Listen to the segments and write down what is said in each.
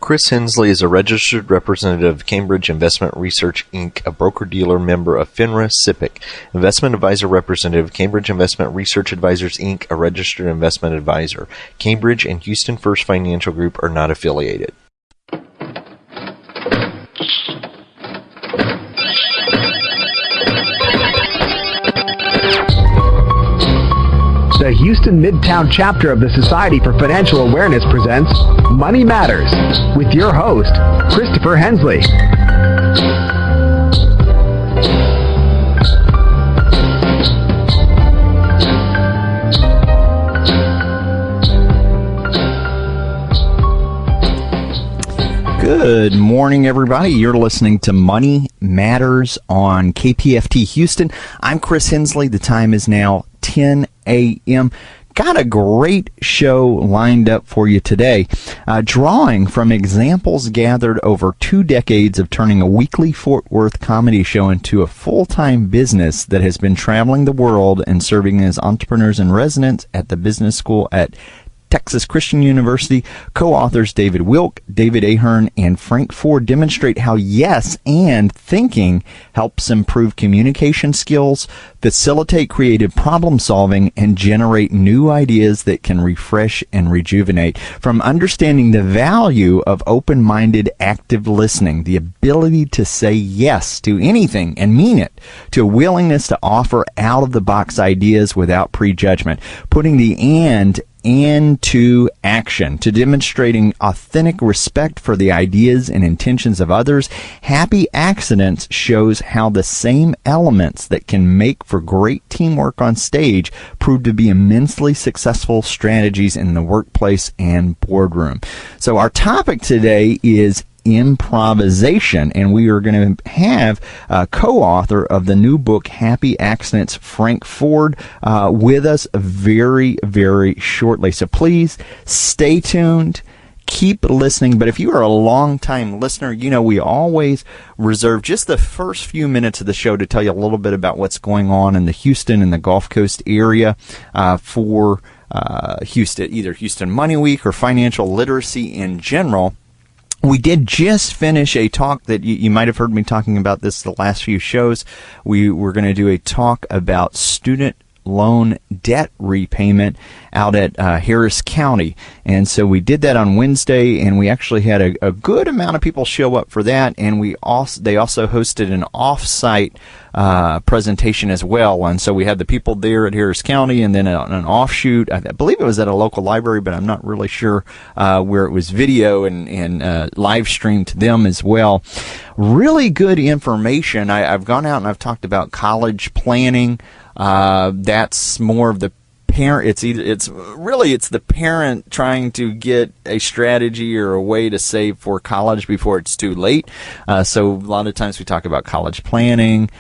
Chris Hensley is a registered representative of Cambridge Investment Research, Inc., a broker-dealer member of FINRA SIPC, investment advisor representative of Cambridge Investment Research Advisors, Inc., a registered investment advisor. Cambridge and Houston First Financial Group are not affiliated. The Houston Midtown chapter of the Society for Financial Awareness presents Money Matters with your host, Christopher Hensley. Good morning, everybody. You're listening to Money Matters on KPFT Houston. I'm Chris Hensley. The time is now 10 a.m. Got a great show lined up for you today, drawing from examples gathered over 2 decades of turning a weekly Fort Worth comedy show into a full-time business that has been traveling the world and serving as entrepreneurs in residence at the business school at Texas Christian University. Co-authors David Wilk, David Ahearn, and Frank Ford demonstrate how yes and thinking helps improve communication skills, facilitate creative problem solving, and generate new ideas that can refresh and rejuvenate. From understanding the value of open-minded active listening, the ability to say yes to anything and mean it, to a willingness to offer out-of-the-box ideas without prejudgment, putting the and into action, to demonstrating authentic respect for the ideas and intentions of others. Happy Accidents shows how the same elements that can make for great teamwork on stage prove to be immensely successful strategies in the workplace and boardroom. So our topic today is improvisation, and we are going to have a co-author of the new book, Happy Accidents, Frank Ford, with us very, very shortly. So please stay tuned. Keep listening. But if you are a long-time listener, you know we always reserve just the first few minutes of the show to tell you a little bit about what's going on in the Houston and the Gulf Coast area for Houston, either Houston Money Week or financial literacy in general. We did just finish a talk that you might have heard me talking about this the last few shows. We were going to do a talk about student loan debt repayment out at Harris County. And so we did that on Wednesday, and we actually had a good amount of people show up for that. And they also hosted an off-site presentation as well. And so we had the people there at Harris County, and then an offshoot. I believe it was at a local library, but I'm not really sure where it was video and live streamed to them as well. Really good information. I've gone out and I've talked about college planning. That's more of the parent. It's the parent trying to get a strategy or a way to save for college before it's too late. So a lot of times we talk about college planning.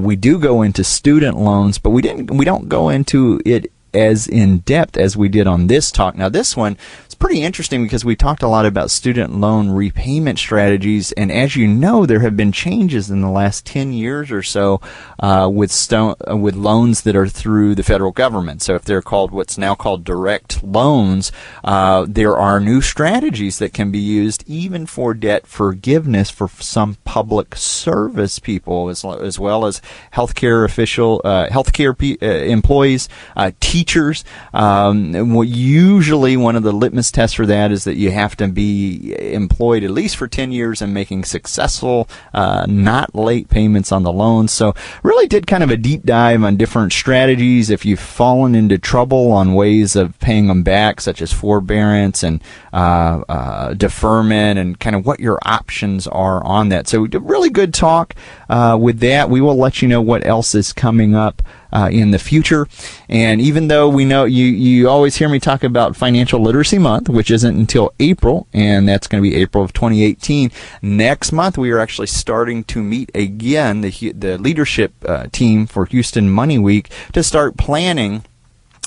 We do go into student loans, but we don't go into it as in depth as we did on this talk. Now this one is pretty interesting because we talked a lot about student loan repayment strategies, and as you know, there have been changes in the last 10 years or so with loans that are through the federal government. So if they're called what's now called direct loans, there are new strategies that can be used even for debt forgiveness for some public service people, as well as healthcare employees, teachers. Usually one of the litmus tests for that is that you have to be employed at least for 10 years and making successful, not late payments on the loans. So really did kind of a deep dive on different strategies if you've fallen into trouble on ways of paying them back, such as forbearance and deferment, and kind of what your options are on that. So we did a really good talk with that. We will let you know what else is coming up in the future. And even though we know you always hear me talk about Financial Literacy Month, which isn't until April, and that's going to be April of 2018, next month we are actually starting to meet again, the leadership team for Houston Money Week, to start planning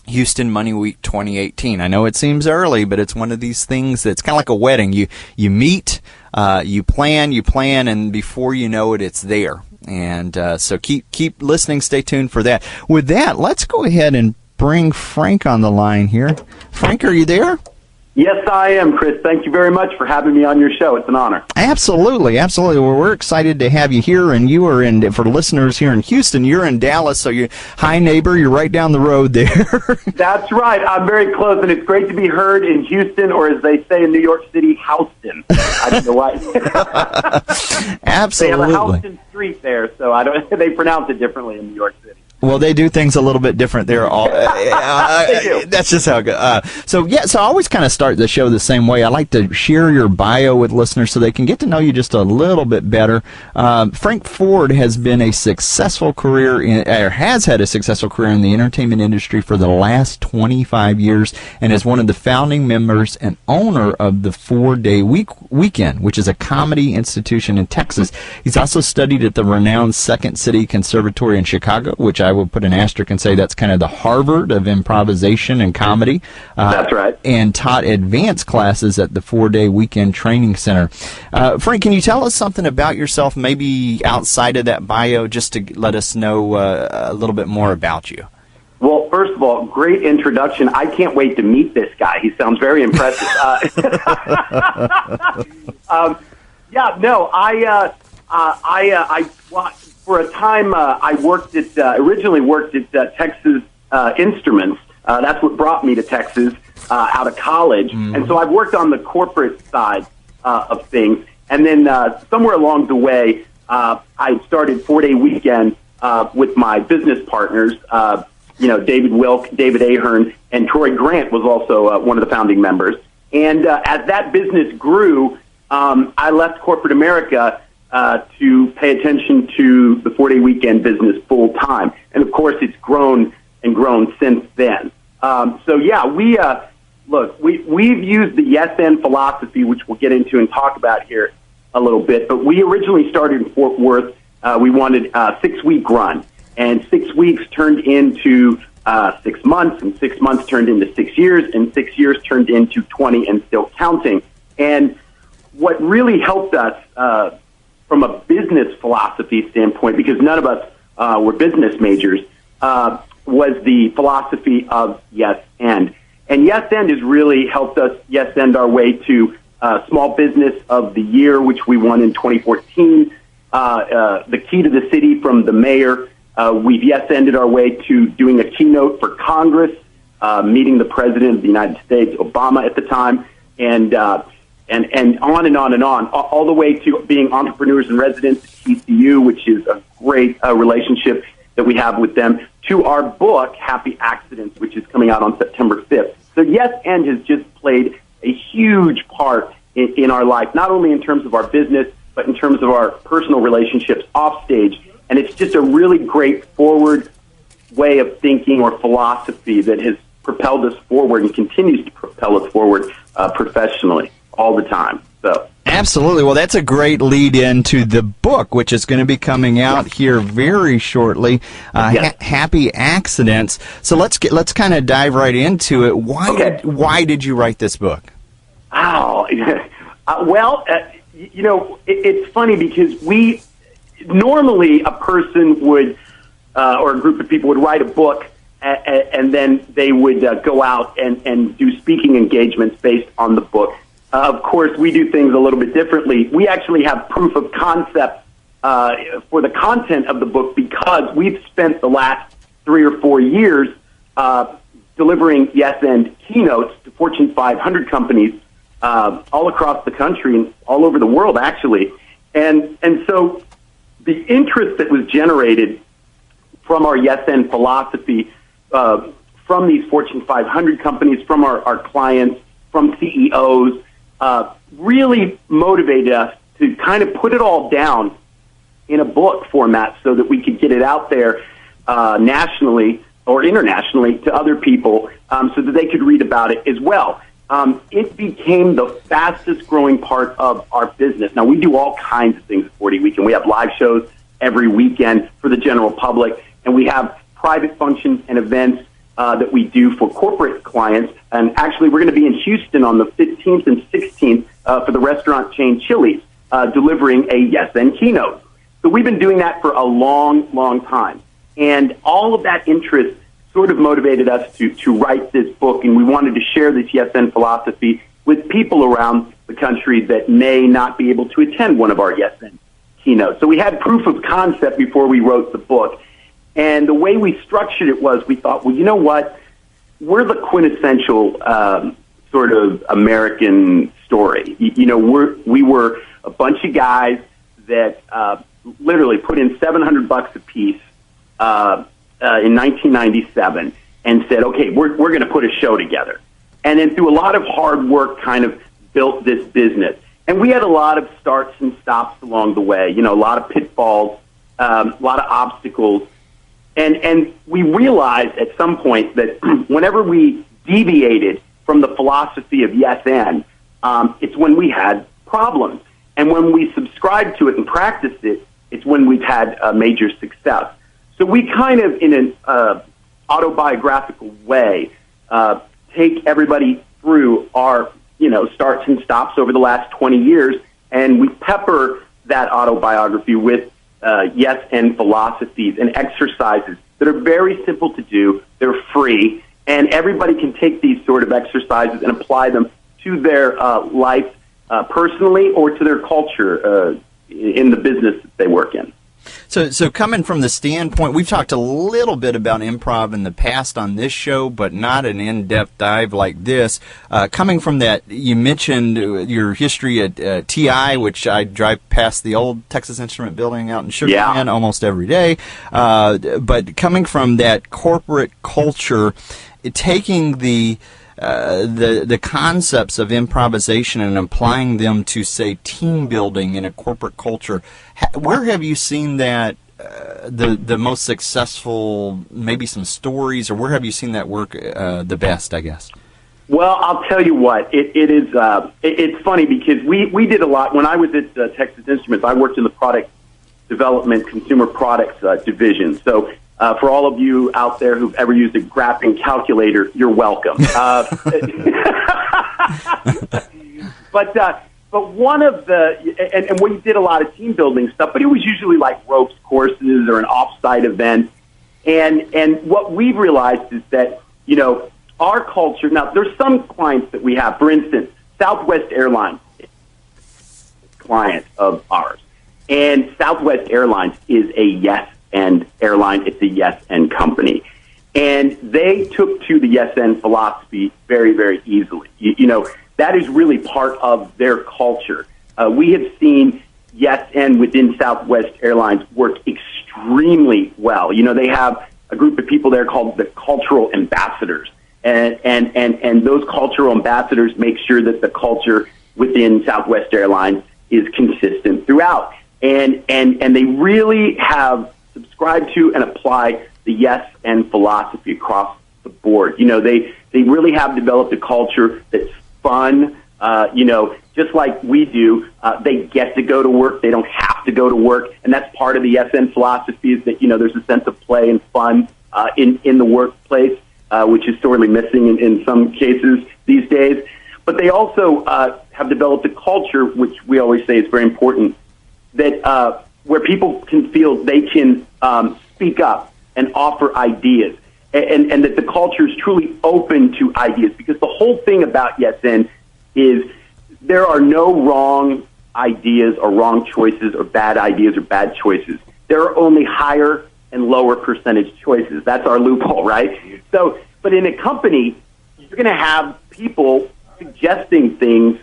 Houston Money Week 2018. I know it seems early, but it's one of these things that's kind of like a wedding. You meet, you plan, and before you know it, it's there. And so keep listening. Stay tuned for that. With that, let's go ahead and bring Frank on the line here. Frank, are you there? Yes, I am, Chris. Thank you very much for having me on your show. It's an honor. Absolutely. Well, we're excited to have you here, and you are in, for listeners here in Houston, you're in Dallas, so hi, neighbor, you're right down the road there. That's right. I'm very close, and it's great to be heard in Houston, or as they say in New York City, Houston. I don't know why. Absolutely. They have a Houston street there, so they pronounce it differently in New York City. Well, they do things a little bit different there. That's just how it goes. So I always kind of start the show the same way. I like to share your bio with listeners so they can get to know you just a little bit better. Frank Ford has been a successful career has had a successful career in the entertainment industry for the last 25 years and is one of the founding members and owner of the 4-Day Weekend, which is a comedy institution in Texas. He's also studied at the renowned Second City Conservatory in Chicago, which I will put an asterisk and say that's kind of the Harvard of improvisation and comedy. That's right. And taught advanced classes at the 4-Day Weekend Training Center. Frank, can you tell us something about yourself, maybe outside of that bio, just to let us know a little bit more about you? Well, first of all, great introduction. I can't wait to meet this guy. He sounds very impressive. For a time, I originally worked at Texas Instruments. That's what brought me to Texas out of college. Mm-hmm. And so I've worked on the corporate side of things. And then somewhere along the way, I started 4-Day Weekend with my business partners, David Wilk, David Ahearn, and Troy Grant was also one of the founding members. And as that business grew, I left corporate America to pay attention to the 4-Day Weekend business full time. And of course, it's grown and grown since then. We've used the yes and philosophy, which we'll get into and talk about here a little bit. But we originally started in Fort Worth. We wanted a 6-week run, and 6 weeks turned into 6 months, and 6 months turned into 6 years, and 6 years turned into 20 and still counting. And what really helped us from a business philosophy standpoint, because none of us were business majors, was the philosophy of yes and. And yes and has really helped us yes end our way to Small Business of the Year, which we won in 2014, the Key to the City from the mayor. We've yes ended our way to doing a keynote for Congress, meeting the President of the United States, Obama at the time, and on and on and on, all the way to being entrepreneurs in residence at TCU, which is a great relationship that we have with them, to our book, Happy Accidents, which is coming out on September 5th. So yes and has just played a huge part in our life, not only in terms of our business, but in terms of our personal relationships off stage. And it's just a really great forward way of thinking or philosophy that has propelled us forward and continues to propel us forward professionally all the time. So absolutely. Well, that's a great lead into the book, which is going to be coming out here very shortly. Yes. Happy Accidents. So let's kind of dive right into it. Why did you write this book? Oh, it's funny because we normally a person would or a group of people would write a book and then they would go out and do speaking engagements based on the book. Of course, we do things a little bit differently. We actually have proof of concept for the content of the book because we've spent the last 3 or 4 years delivering yes and keynotes to Fortune 500 companies all across the country and all over the world, actually. And so the interest that was generated from our yes and philosophy, from these Fortune 500 companies, from our clients, from CEOs, really motivated us to kind of put it all down in a book format so that we could get it out there nationally or internationally to other people so that they could read about it as well. It became the fastest growing part of our business. Now, we do all kinds of things at 4-Day Weekend. We have live shows every weekend for the general public, and we have private functions and events that we do for corporate clients. And actually, we're going to be in Houston on the 15th and 16th for the restaurant chain Chili's, delivering a yes and keynote. So we've been doing that for a long, long time. And all of that interest sort of motivated us to write this book, and we wanted to share this yes and philosophy with people around the country that may not be able to attend one of our Yes and keynotes. So we had proof of concept before we wrote the book. And the way we structured it was we thought, well, you know what? We're the quintessential sort of American story. We were a bunch of guys that literally put in $700 a piece in 1997 and said, okay, we're going to put a show together. And then through a lot of hard work kind of built this business. And we had a lot of starts and stops along the way, a lot of pitfalls, a lot of obstacles. And we realized at some point that whenever we deviated from the philosophy of yes and, it's when we had problems. And when we subscribed to it and practiced it, it's when we've had a major success. So we kind of, in an autobiographical way, take everybody through our, starts and stops over the last 20 years, and we pepper that autobiography with yes and philosophies and exercises that are very simple to do. They're free, and everybody can take these sort of exercises and apply them to their life personally or to their culture in the business that they work in. So coming from the standpoint, we've talked a little bit about improv in the past on this show, but not an in-depth dive like this. Coming from that, you mentioned your history at TI, which I drive past the old Texas Instrument building out in Sugar Land almost every day. But coming from that corporate culture, taking the concepts of improvisation and applying them to, say, team building in a corporate culture, where have you seen that the most successful, maybe some stories, or where have you seen that work the best, I guess? Well, I'll tell you what, it's funny because we did a lot. When I was at Texas Instruments, I worked in the product development, consumer products division. So for all of you out there who've ever used a graphing calculator, you're welcome. But one of the, and we did a lot of team building stuff, but it was usually like ropes courses or an off-site event. And what we've realized is that, our culture, now there's some clients that we have, for instance, Southwest Airlines, client of ours. And Southwest Airlines is a yes and airline. It's a yes and company. And they took to the yes and philosophy very, very easily. That is really part of their culture. We have seen yes and within Southwest Airlines work extremely well. They have a group of people there called the cultural ambassadors. And those cultural ambassadors make sure that the culture within Southwest Airlines is consistent throughout. And they really have subscribed to and apply the yes and philosophy across the board. They really have developed a culture that's fun, just like we do. They get to go to work. They don't have to go to work. And that's part of the yes and philosophy is that, there's a sense of play and fun in the workplace, which is sorely missing in some cases these days. But they also have developed a culture, which we always say is very important, that where people can feel they can speak up and offer ideas, and that the culture is truly open to ideas. Because the whole thing about Yes and is there are no wrong ideas or wrong choices or bad ideas or bad choices. There are only higher and lower percentage choices. That's our loophole, right? So, but in a company, you're going to have people suggesting things,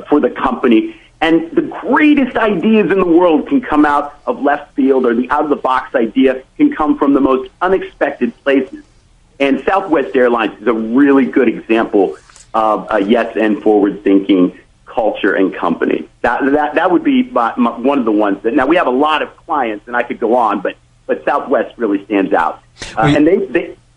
for the company. And the greatest ideas in the world can come out of left field, or the out-of-the-box idea can come from the most unexpected places. And Southwest Airlines is a really good example of a yes and forward-thinking culture and company. That would be one of the ones that. Now we have a lot of clients, and I could go on, but Southwest really stands out. And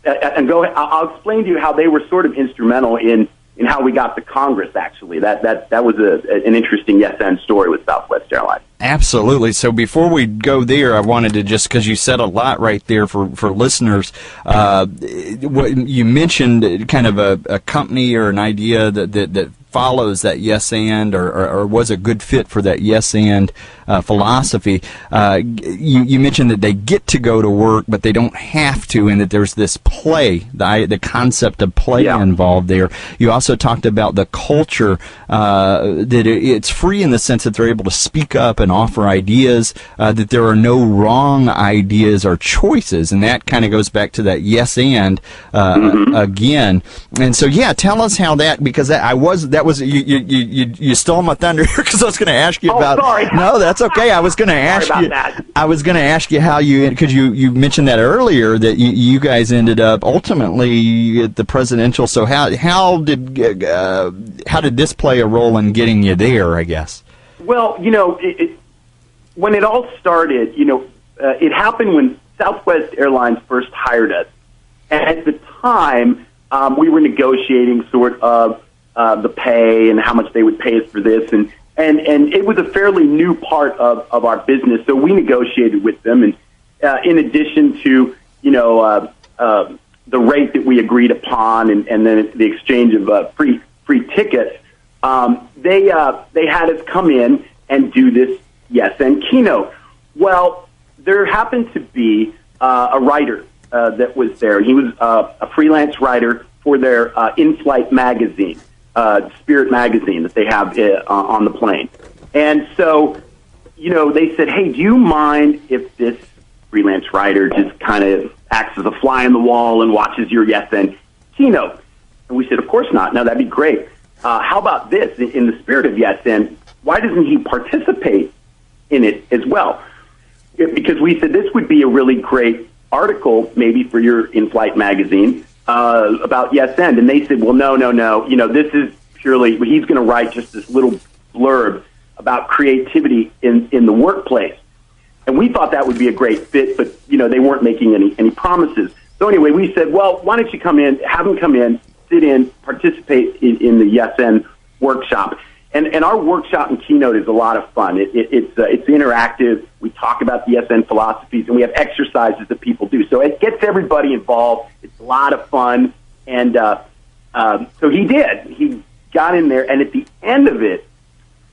I'll explain to you how they were sort of instrumental in how we got to Congress. Actually, that was an interesting yes and story with Southwest Airlines. Absolutely. So before we go there, I wanted to just, because you said a lot right there for listeners, what you mentioned kind of a company or an idea that follows that yes and or was a good fit for that yes and philosophy. You mentioned that they get to go to work, but they don't have to, and that there's this play, the concept of play involved there. You also talked about the culture, that it's free in the sense that they're able to speak up and offer ideas, that there are no wrong ideas or choices, and that kind of goes back to that yes and again. And so, tell us how that, because you stole my thunder here, because I was going to ask you about. Sorry. No, that's okay. I was going to ask you. I was going to ask you how you, because you mentioned that earlier, that you guys ended up ultimately at the presidential. So how did this play a role in getting you there, I guess? Well, when it all started, it happened when Southwest Airlines first hired us. And at the time, we were negotiating sort of the pay and how much they would pay us for this. And it was a fairly new part of our business. So we negotiated with them. And in addition to, the rate that we agreed upon and then the exchange of free tickets, they had us come in and do this yes and keynote. Well, there happened to be a writer that was there. He was a freelance writer for their in-flight magazine, Spirit magazine that they have on the plane. And so, they said, hey, do you mind if this freelance writer just kind of acts as a fly on the wall and watches your yes and keynote? And we said, of course not. No, that'd be great. How about this? In the spirit of yes and, why doesn't he participate in it as well? Because we said this would be a really great article maybe for your in-flight magazine about yes and. And they said, well, no. This is purely, he's going to write just this little blurb about creativity in the workplace. And we thought that would be a great fit, but, they weren't making any promises. So anyway, we said, well, why don't you come in, have him come in, sit in, participate in the yes and workshop. And our workshop and keynote is a lot of fun. It's interactive. We talk about the yes and philosophies, and we have exercises that people do. So it gets everybody involved. It's a lot of fun. And so he did. He got in there, and at the end of it,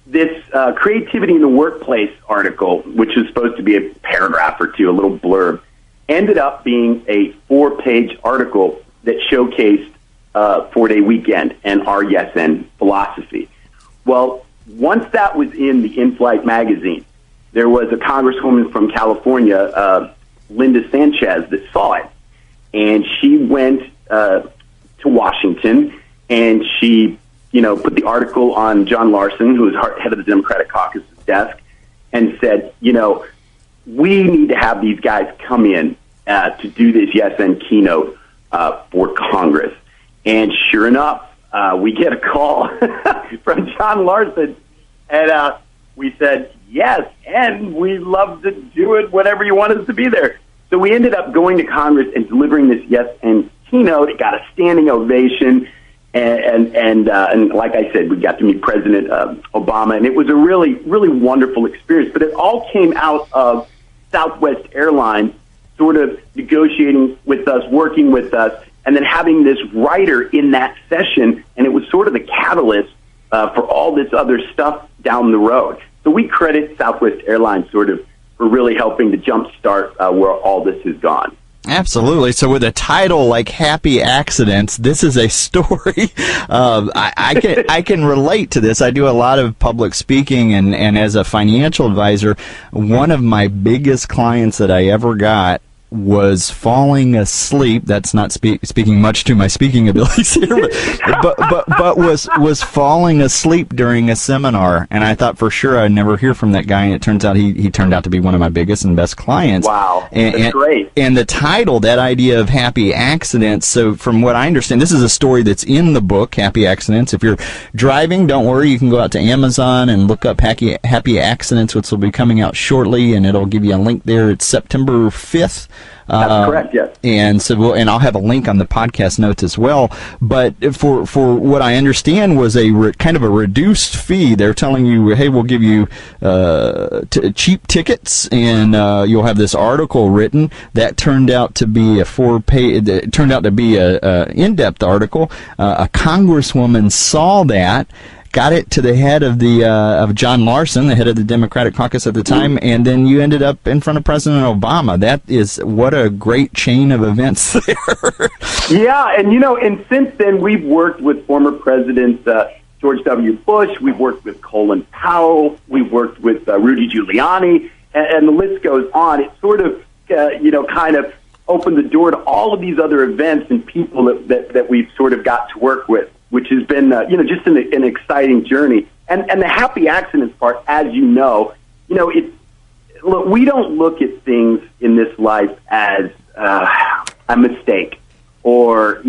this creativity in the workplace article, which is supposed to be a paragraph or two, a little blurb, ended up being a 4-page article that showcased 4-day weekend and our yes and philosophy. Well, once that was in the in-flight magazine, there was a congresswoman from California, Linda Sanchez, that saw it. And she went to Washington, and she, put the article on John Larson, who was head of the Democratic caucus desk, and said, we need to have these guys come in to do this yes and keynote for Congress. And sure enough, we get a call from John Larson, and we said, yes, and we'd love to do it whenever you want us to be there. So we ended up going to Congress and delivering this yes and keynote. It got a standing ovation, and like I said, we got to meet President Obama, and it was a really, really wonderful experience. But it all came out of Southwest Airlines sort of negotiating with us, working with us, and then having this writer in that session, and it was sort of the catalyst for all this other stuff down the road. So we credit Southwest Airlines sort of for really helping to jumpstart where all this has gone. Absolutely. So with a title like Happy Accidents, this is a story. I can relate to this. I do a lot of public speaking, and as a financial advisor, one of my biggest clients that I ever got was falling asleep. That's not speaking much to my speaking abilities here, but was falling asleep during a seminar, and I thought for sure I'd never hear from that guy, and it turns out he turned out to be one of my biggest and best clients. Wow, that's great. And the title, that idea of Happy Accidents, so from what I understand, this is a story that's in the book, Happy Accidents. If you're driving, don't worry, you can go out to Amazon and look up Happy Accidents, which will be coming out shortly, and it'll give you a link there. It's September 5th. That's correct, yes. And so, and I'll have a link on the podcast notes as well. But for what I understand was kind of a reduced fee. They're telling you, hey, we'll give you cheap tickets, and you'll have this article written. That turned out to be a in-depth article. A congresswoman saw that, got it to the head of of John Larson, the head of the Democratic caucus at the time, and then you ended up in front of President Obama. That is, what a great chain of events there. Yeah, and since then we've worked with former President George W. Bush, we've worked with Colin Powell, we've worked with Rudy Giuliani, and the list goes on. It sort of, kind of opened the door to all of these other events and people that we've sort of got to work with, which has been, just an exciting journey. And the happy accidents part, as look, we don't look at things in this life as a mistake, or,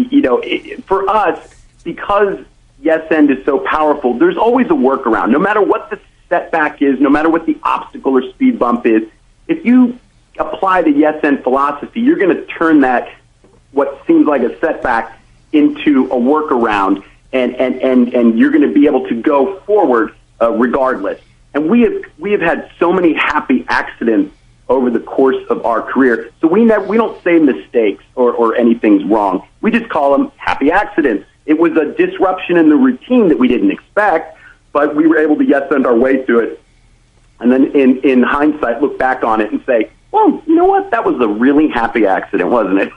for us, because Yes End is so powerful, there's always a workaround. No matter what the setback is, no matter what the obstacle or speed bump is, if you apply the Yes End philosophy, you're going to turn that, what seems like a setback, into a workaround, and you're going to be able to go forward regardless. And we have had so many happy accidents over the course of our career, so we don't say mistakes or anything's wrong. We just call them happy accidents. It was a disruption in the routine that we didn't expect, but we were able to yes end our way through it, and then in hindsight look back on it and say, well, you know what? That was a really happy accident, wasn't it?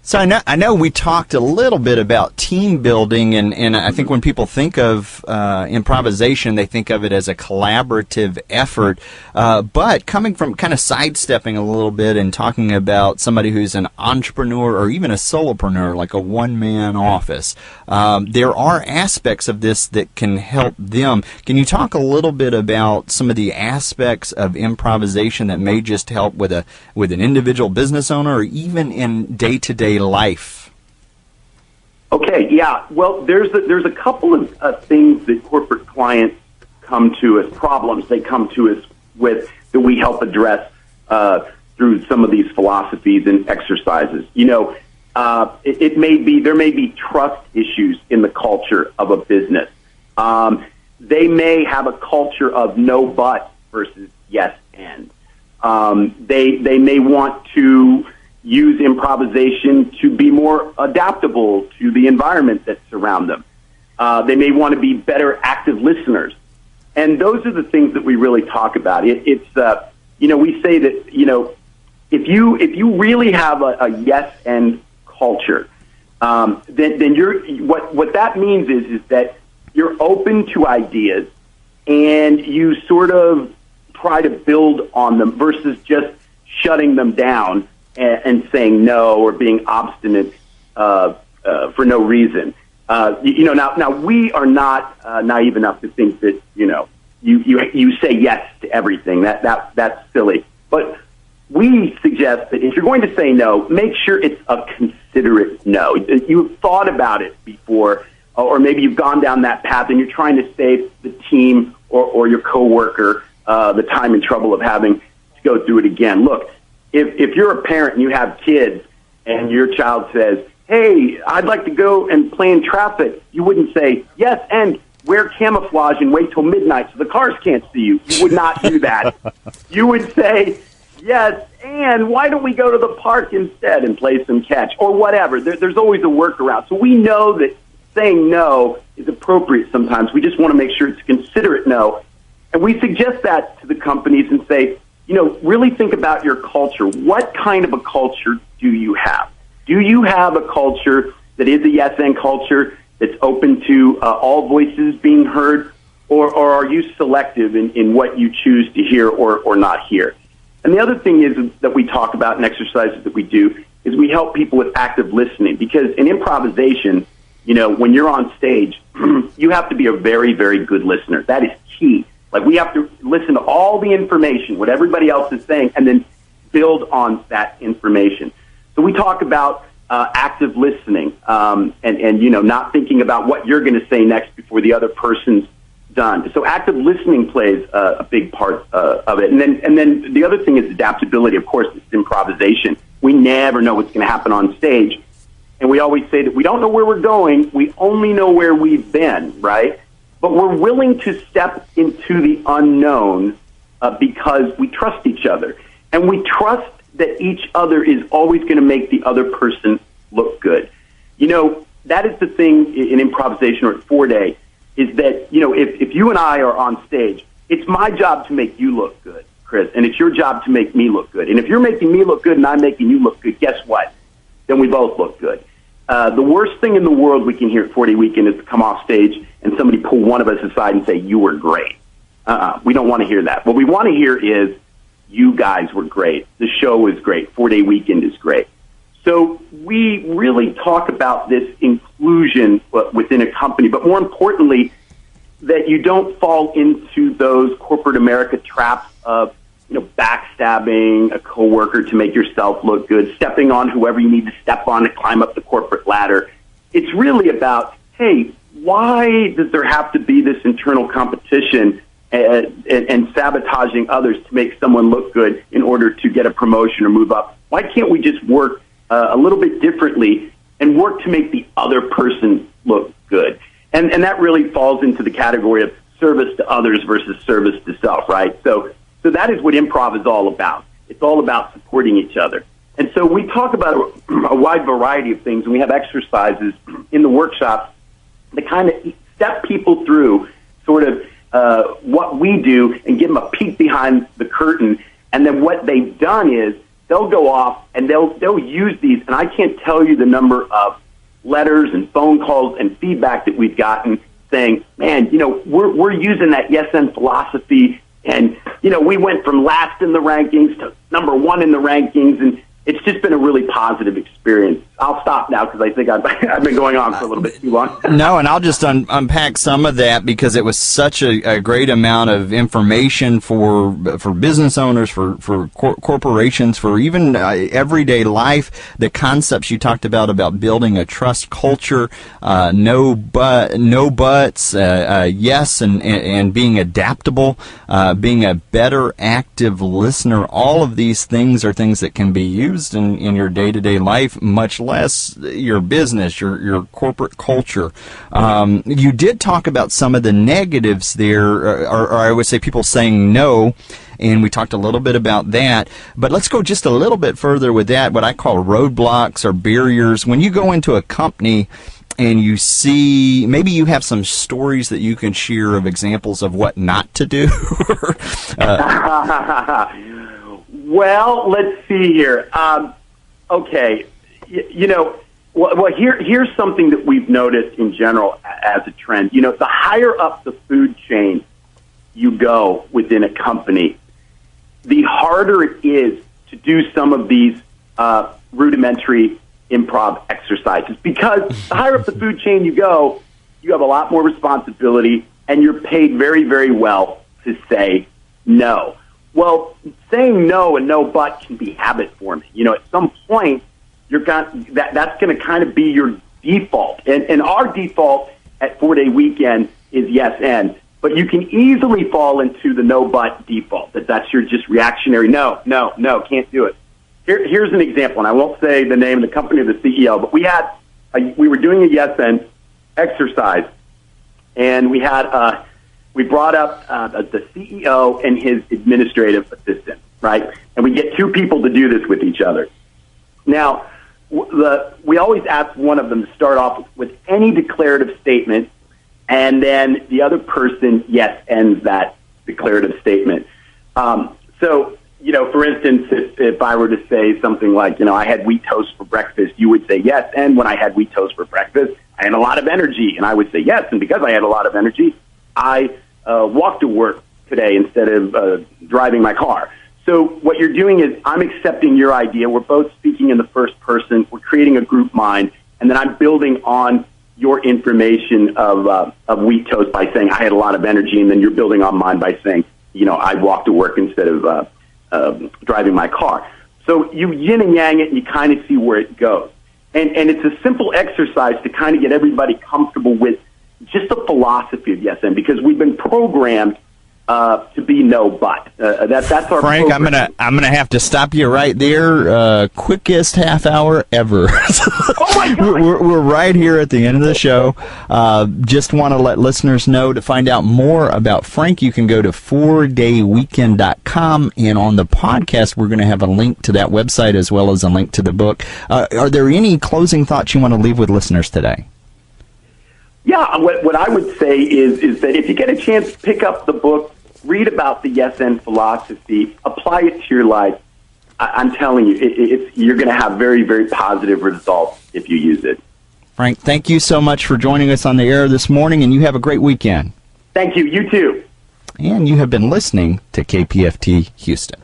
So I know we talked a little bit about team building, and I think when people think of improvisation, they think of it as a collaborative effort. But coming from kind of sidestepping a little bit and talking about somebody who's an entrepreneur or even a solopreneur, like a one-man office, there are aspects of this that can help them. Can you talk a little bit about some of the aspects of improvisation that may just help with an individual business owner or even in day-to-day life? Okay, yeah. Well, there's a couple of things that corporate clients come to as problems. They come to us with that we help address through some of these philosophies and exercises. There may be trust issues in the culture of a business. They may have a culture of no but versus yes and. They may want to use improvisation to be more adaptable to the environment that surround them. They may want to be better active listeners. And those are the things that we really talk about. We say that, if you really have a yes and culture, then what that means is that you're open to ideas and you sort of try to build on them versus just shutting them down and saying no or being obstinate for no reason. Now we are not naive enough to think that you say yes to everything. That's silly. But we suggest that if you're going to say no, make sure it's a considerate no. You've thought about it before, or maybe you've gone down that path and you're trying to save the team or your coworker the time and trouble of having to go through it again. Look, if you're a parent and you have kids and your child says, hey, I'd like to go and play in traffic, you wouldn't say, yes, and wear camouflage and wait till midnight so the cars can't see you. You would not do that. You would say, yes, and why don't we go to the park instead and play some catch or whatever. There's always a workaround. So we know that saying no is appropriate sometimes. We just want to make sure it's a considerate no. And we suggest that to the companies and say, really think about your culture. What kind of a culture do you have? Do you have a culture that is a yes-and culture that's open to all voices being heard, or are you selective in what you choose to hear or not hear? And the other thing is that we talk about in exercises that we do is we help people with active listening, because in improvisation, when you're on stage, you have to be a very, very good listener. That is key. Like, we have to listen to all the information, what everybody else is saying, and then build on that information. So we talk about active listening and not thinking about what you're going to say next before the other person's done. So active listening plays a big part of it. And then the other thing is adaptability. Of course, it's improvisation. We never know what's going to happen on stage. And we always say that we don't know where we're going. We only know where we've been, right? But we're willing to step into the unknown because we trust each other. And we trust that each other is always going to make the other person look good. You know, that is the thing in improvisation or at 4-Day, is that, you know, if you and I are on stage, it's my job to make you look good, Chris, and it's your job to make me look good. And if you're making me look good and I'm making you look good, guess what? Then we both look good. The worst thing in the world we can hear at 4-Day Weekend is to come off stage and somebody pull one of us aside and say, you were great. We don't want to hear that. What we want to hear is, you guys were great. The show was great. 4-Day Weekend is great. So we really talk about this inclusion within a company, but more importantly, that you don't fall into those corporate America traps of, you know, backstabbing a coworker to make yourself look good, stepping on whoever you need to step on to climb up the corporate ladder. It's really about, hey, why does there have to be this internal competition and sabotaging others to make someone look good in order to get a promotion or move up? Why can't we just work a little bit differently and work to make the other person look good? And that really falls into the category of service to others versus service to self, right? So that is what improv is all about. It's all about supporting each other. And so we talk about a wide variety of things, and we have exercises in the workshops that kind of step people through sort of what we do and give them a peek behind the curtain. And then what they've done is they'll go off and they'll use these. And I can't tell you the number of letters and phone calls and feedback that we've gotten saying, man, you know, we're using that yes and philosophy. And, you know, we went from last in the rankings to number 1 in the rankings. And it's just been a really positive experience. I'll stop now because I think I've been going on for a little bit too long. No, and I'll just unpack some of that because it was such a great amount of information for business owners, for corporations, for even everyday life. The concepts you talked about building a trust culture, no buts, yes, and being adaptable, being a better active listener. All of these things are things that can be used in your day-to-day life, much less your business, your corporate culture. You did talk about some of the negatives there, or I would say people saying no, and we talked a little bit about that. But let's go just a little bit further with that, what I call roadblocks or barriers. When you go into a company and you see, maybe you have some stories that you can share of examples of what not to do. Well, let's see here. Okay, you know, well, here's something that we've noticed in general as a trend. You know, the higher up the food chain you go within a company, the harder it is to do some of these rudimentary improv exercises. Because the higher up the food chain you go, you have a lot more responsibility, and you're paid very, very well to say no. Well, saying no and no but can be habit forming. You know, at some point, that's going to kind of be your default. And our default at 4-Day Weekend is yes and. But you can easily fall into the no but default. That's your just reactionary no, can't do it. Here's an example, and I won't say the name of the company or the CEO, but we were doing a yes and exercise, and we brought up the CEO and his administrative assistant, right? And we get 2 people to do this with each other. Now, we always ask one of them to start off with any declarative statement, and then the other person, yes, ends that declarative statement. So, you know, for instance, if I were to say something like, you know, I had wheat toast for breakfast, you would say yes, and when I had wheat toast for breakfast, I had a lot of energy, and I would say yes, and because I had a lot of energy, I walked to work today instead of driving my car. So what you're doing is I'm accepting your idea. We're both speaking in the first person. We're creating a group mind, and then I'm building on your information of wheat toast by saying I had a lot of energy, and then you're building on mine by saying, you know, I walked to work instead of driving my car. So you yin and yang it, and you kind of see where it goes. And it's a simple exercise to kind of get everybody comfortable with just the philosophy of yes and, because we've been programmed to be no but. That's our Frank, program. I'm gonna have to stop you right there. Quickest half hour ever. Oh my God! We're right here at the end of the show. Just want to let listeners know, to find out more about Frank, you can go to 4dayweekend.com, and on the podcast we're going to have a link to that website as well as a link to the book. Are there any closing thoughts you want to leave with listeners today? Yeah, what I would say is that if you get a chance, pick up the book, read about the yes and philosophy, apply it to your life. I'm telling you, you're going to have very, very positive results if you use it. Frank, thank you so much for joining us on the air this morning, and you have a great weekend. Thank you. You too. And you have been listening to KPFT Houston.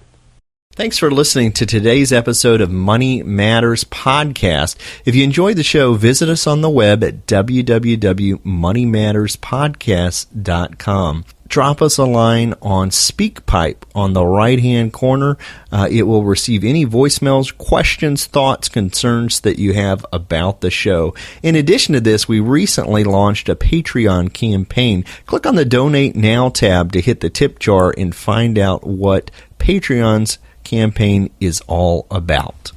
Thanks for listening to today's episode of Money Matters Podcast. If you enjoyed the show, visit us on the web at www.moneymatterspodcast.com. Drop us a line on SpeakPipe on the right-hand corner. It will receive any voicemails, questions, thoughts, concerns that you have about the show. In addition to this, we recently launched a Patreon campaign. Click on the Donate Now tab to hit the tip jar and find out what Patreon's campaign is all about.